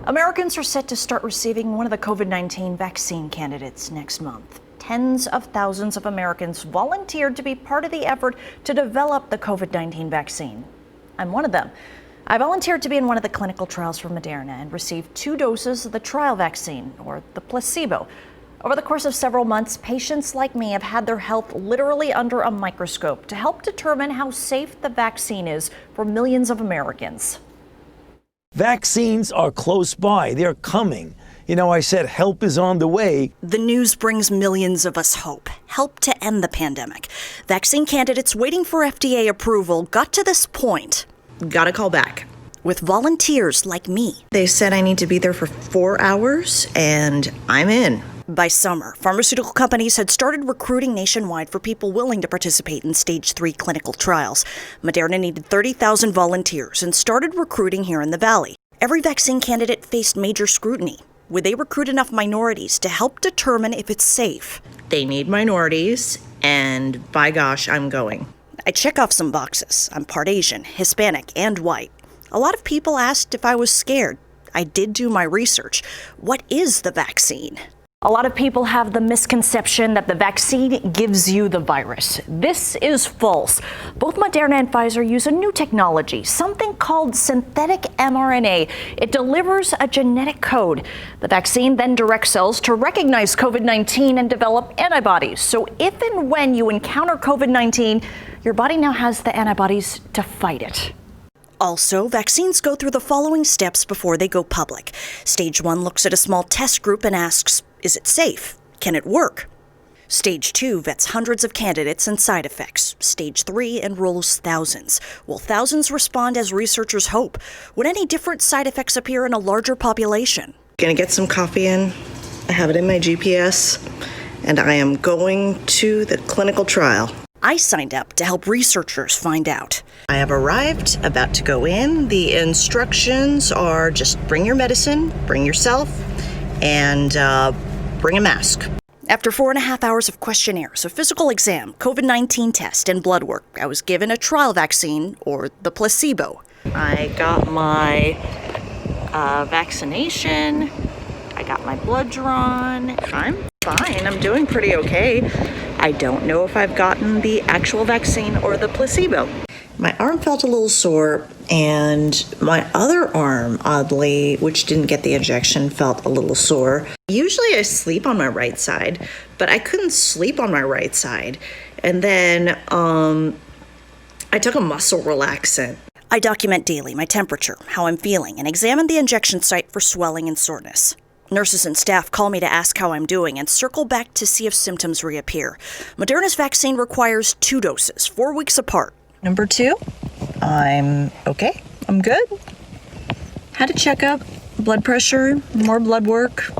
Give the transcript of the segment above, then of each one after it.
Americans are set to start receiving one of the COVID-19 vaccine candidates next month. Tens of thousands of Americans volunteered to be part of the effort to develop the COVID-19 vaccine. I'm one of them. I volunteered to be in one of the clinical trials for Moderna and received 2 doses of the trial vaccine, or the placebo. Over the course of several months, patients like me have had their health literally under a microscope to help determine how safe the vaccine is for millions of Americans. Vaccines are close by. They're coming. You know, I said help is on the way. The news brings millions of us hope to end the pandemic. Vaccine candidates waiting for FDA approval got to this point. Got a call back. With volunteers like me. They said I need to be there for 4 hours, and I'm in. By summer, pharmaceutical companies had started recruiting nationwide for people willing to participate in stage 3 clinical trials. Moderna needed 30,000 volunteers and started recruiting here in the Valley. Every vaccine candidate faced major scrutiny. Would they recruit enough minorities to help determine if it's safe? They need minorities, and by gosh, I'm going. I check off some boxes. I'm part Asian, Hispanic, and white. A lot of people asked if I was scared. I did do my research. What is the vaccine? A lot of people have the misconception that the vaccine gives you the virus. This is false. Both Moderna and Pfizer use a new technology, something called synthetic mRNA. It delivers a genetic code. The vaccine then directs cells to recognize COVID-19 and develop antibodies. So if and when you encounter COVID-19, your body now has the antibodies to fight it. Also, vaccines go through the following steps before they go public. Stage 1 looks at a small test group and asks, is it safe? Can it work? Stage 2 vets hundreds of candidates and side effects. Stage 3 enrolls thousands. Will thousands respond as researchers hope? Would any different side effects appear in a larger population? Gonna get some coffee in. I have it in my GPS, and I am going to the clinical trial. I signed up to help researchers find out. I have arrived, about to go in. The instructions are just bring your medicine, bring yourself, and bring a mask. After 4.5 hours of questionnaires, a physical exam, COVID-19 test, and blood work, I was given a trial vaccine, or the placebo. I got my vaccination. I got my blood drawn. I'm fine. I'm doing pretty okay. I don't know if I've gotten the actual vaccine or the placebo. My arm felt a little sore, and my other arm, oddly, which didn't get the injection, felt a little sore. Usually I sleep on my right side, but I couldn't sleep on my right side. And then I took a muscle relaxant. I document daily my temperature, how I'm feeling, and examine the injection site for swelling and soreness. Nurses and staff call me to ask how I'm doing and circle back to see if symptoms reappear. Moderna's vaccine requires 2 doses, 4 weeks apart. Number 2, I'm okay. I'm good. Had a checkup, blood pressure, more blood work.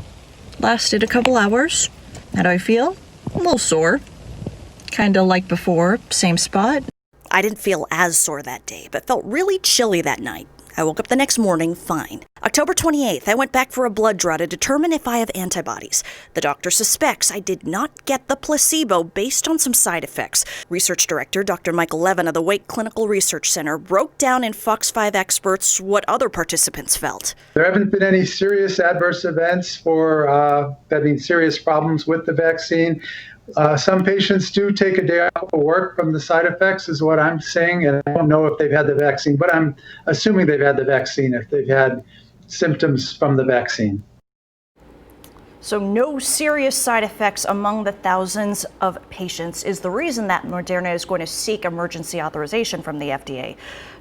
Lasted a couple hours. How do I feel? A little sore. Kind of like before, same spot. I didn't feel as sore that day, but felt really chilly that night. I woke up the next morning fine. October 28th, I went back for a blood draw to determine if I have antibodies. The doctor suspects I did not get the placebo based on some side effects. Research director Dr. Michael Levin of the Wake Clinical Research Center broke down in Fox 5 Experts what other participants felt. There haven't been any serious adverse events serious problems with the vaccine. Some patients do take a day off of work from the side effects, is what I'm saying, and I don't know if they've had the vaccine, but I'm assuming they've had the vaccine if they've had symptoms from the vaccine. So no serious side effects among the thousands of patients is the reason that Moderna is going to seek emergency authorization from the FDA.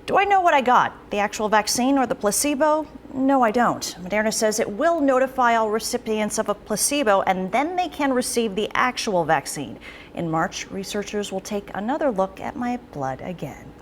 Do I know what I got? The actual vaccine or the placebo? No, I don't. Moderna says it will notify all recipients of a placebo and then they can receive the actual vaccine. In March, researchers will take another look at my blood again.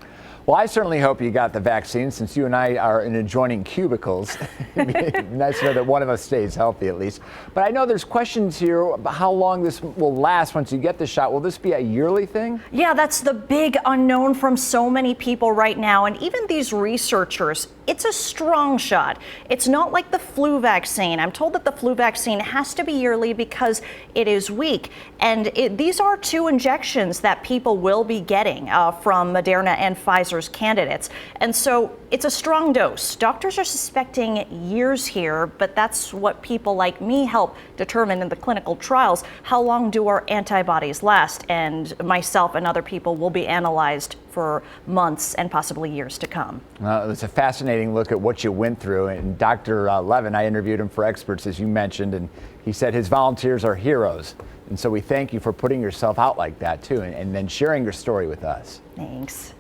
Well, I certainly hope you got the vaccine since you and I are in adjoining cubicles. It'd be nice to know that one of us stays healthy at least. But I know there's questions here about how long this will last once you get the shot. Will this be a yearly thing? Yeah, that's the big unknown from so many people right now. And even these researchers, it's a strong shot. It's not like the flu vaccine. I'm told that the flu vaccine has to be yearly because it is weak. And these are 2 injections that people will be getting from Moderna and Pfizer Pfizer's candidates. And so it's a strong dose. Doctors are suspecting years here, but that's what people like me help determine in the clinical trials. How long do our antibodies last? And myself and other people will be analyzed for months and possibly years to come. It's a fascinating look at what you went through. And Dr. Levin, I interviewed him for Experts, as you mentioned, and he said his volunteers are heroes. And so we thank you for putting yourself out like that, too, and then sharing your story with us. Thanks.